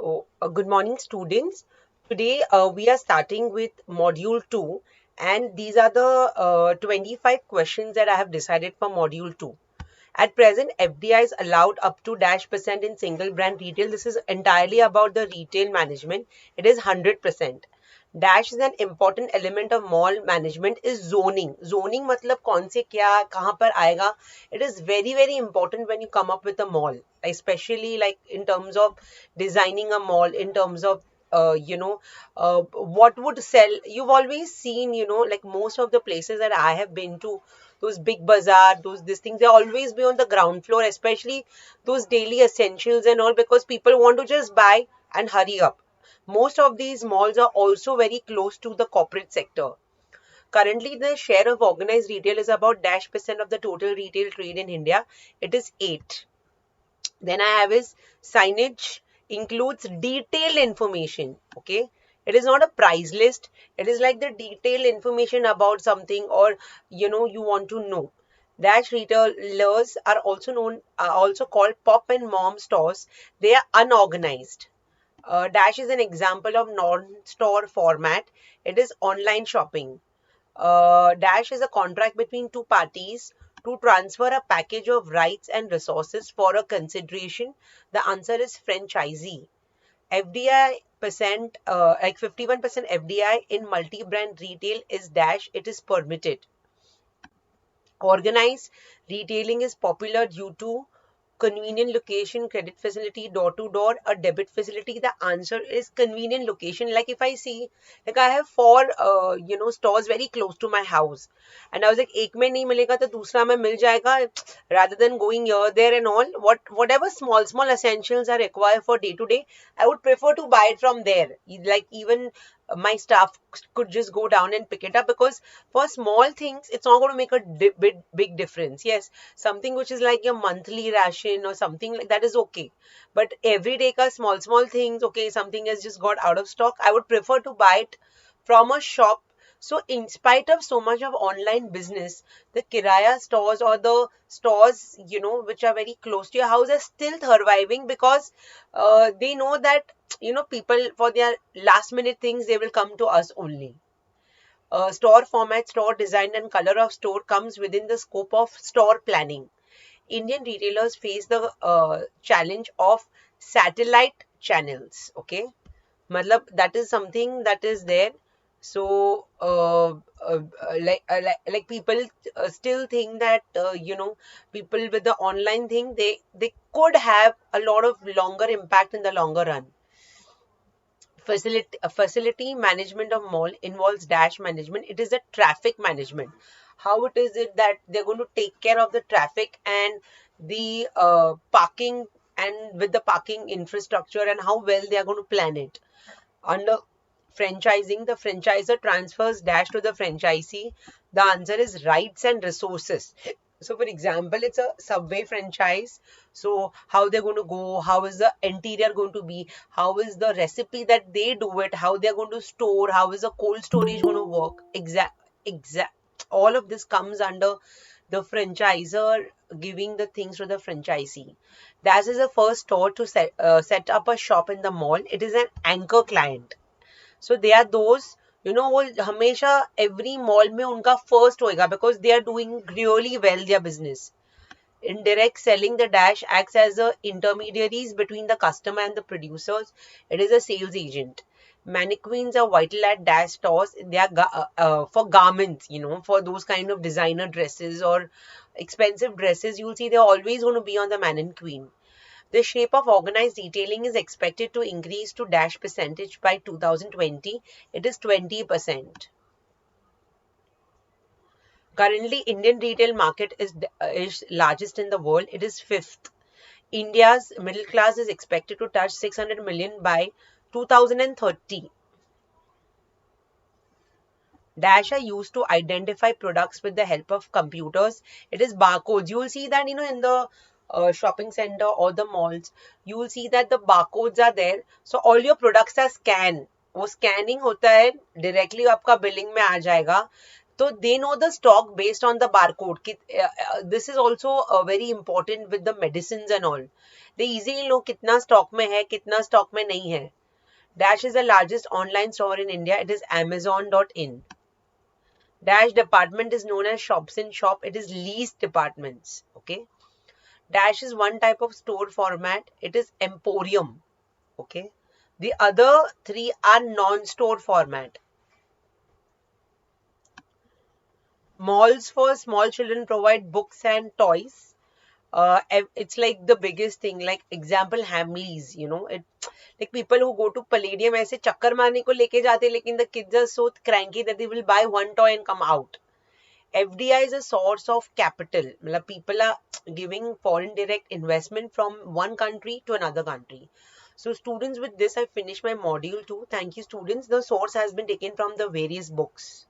Good morning, students. Today, we are starting with module 2, and these are the 25 questions that I have decided for module 2. At present, FDI is allowed up to -% in single brand retail. This is entirely about the retail management. It is 100%. Dash is an important element of mall management is zoning. Zoning मतलब कौन से क्या कहाँ पर आएगा. It is very very important when you come up with a mall, especially like in terms of designing a mall, in terms of what would sell. You've always seen, like most of the places that I have been to, those big bazaar, these things, they always be on the ground floor, especially those daily essentials and all, because people want to just buy and hurry up. Most of these malls are also very close to the corporate sector. Currently, the share of organized retail is about -% of the total retail trade in India. It is 8. Then I have is signage includes detailed information. Okay. It is not a price list. It is like the detailed information about something, or you want to know. Dash retailers are also called pop and mom stores. They are unorganized. Dash is an example of non-store format. It is online shopping. Dash is a contract between two parties to transfer a package of rights and resources for a consideration. The answer is franchisee. FDI percent, like 51% FDI in multi-brand retail is dash. It is permitted. Organized retailing is popular due to convenient location, credit facility, door to door, a debit facility. The answer is convenient location. Like if I see, like I have four stores very close to my house, and I was like एक में नहीं मिलेगा तो दूसरा में मिल जाएगा. Rather than going here there and all, whatever small essentials are required for day to day, I would prefer to buy it from there. Like even my staff could just go down and pick it up, because for small things it's not going to make a big difference. Yes, something which is like your monthly ration or something like that is okay, but everyday ka small things, okay, something has just got out of stock, I would prefer to buy it from a shop. So in spite of so much of online business, the kiraya stores or the stores, which are very close to your house, are still surviving, because they know that, people for their last minute things, they will come to us only. Store format, store design, and color of store comes within the scope of store planning. Indian retailers face the challenge of satellite channels. Okay, matlab that is something that is there. So like people still think that people with the online thing, they could have a lot of longer impact in the longer run. Facility management of mall involves dash management. It is a traffic management. How it is it that they're going to take care of the traffic and the parking, and with the parking infrastructure, and how well they are going to plan it. Under franchising, the franchisor transfers dash to the franchisee. The answer is rights and resources. So for example, it's a Subway franchise. So how they're going to go, how is the interior going to be, how is the recipe that they do it, how they're going to store, how is the cold storage going to work. Exact all of this comes under the franchisor giving the things to the franchisee. That is the first store to set up a shop in the mall. It is an anchor client. So they are those, वो हमेशा every mall में उनका first होएगा, because they are doing really well their business. Indirect selling, the dash acts as the intermediaries between the customer and the producers. It is a sales agent. Mannequins are vital at dash stores. They are for garments, for those kind of designer dresses or expensive dresses. You'll see they're always going to be on the mannequin. The shape of organized retailing is expected to increase to dash percentage by 2020. It is 20%. Currently, Indian retail market is largest in the world. It is fifth. India's middle class is expected to touch 600 million by 2030. Dash are used to identify products with the help of computers. It is barcodes. You will see that, in the shopping center or the malls, you will see that the barcodes are there. So all your products are scanned. वो scanning होता है, directly आपका billing में आ जाएगा. So they know the stock based on the barcode. This is also very important with the medicines and all. They easily know कितना stock में है, कितना stock में नहीं है. Dash is the largest online store in India. It is Amazon.in. Dash department is known as shops in shop. It is leased departments. Okay. Dash is one type of store format. It is emporium. Okay. The other three are non-store format. Malls for small children provide books and toys. It's like the biggest thing. Like example, Hamleys. It like people who go to Palladium ऐसे चक्कर मारने को लेके जाते, लेकिन the kids are so cranky that they will buy one toy and come out. FDI is a source of capital. मतलब people are giving foreign direct investment from one country to another country. So students, with this I finish my module 2. Thank you students. The source has been taken from the various books.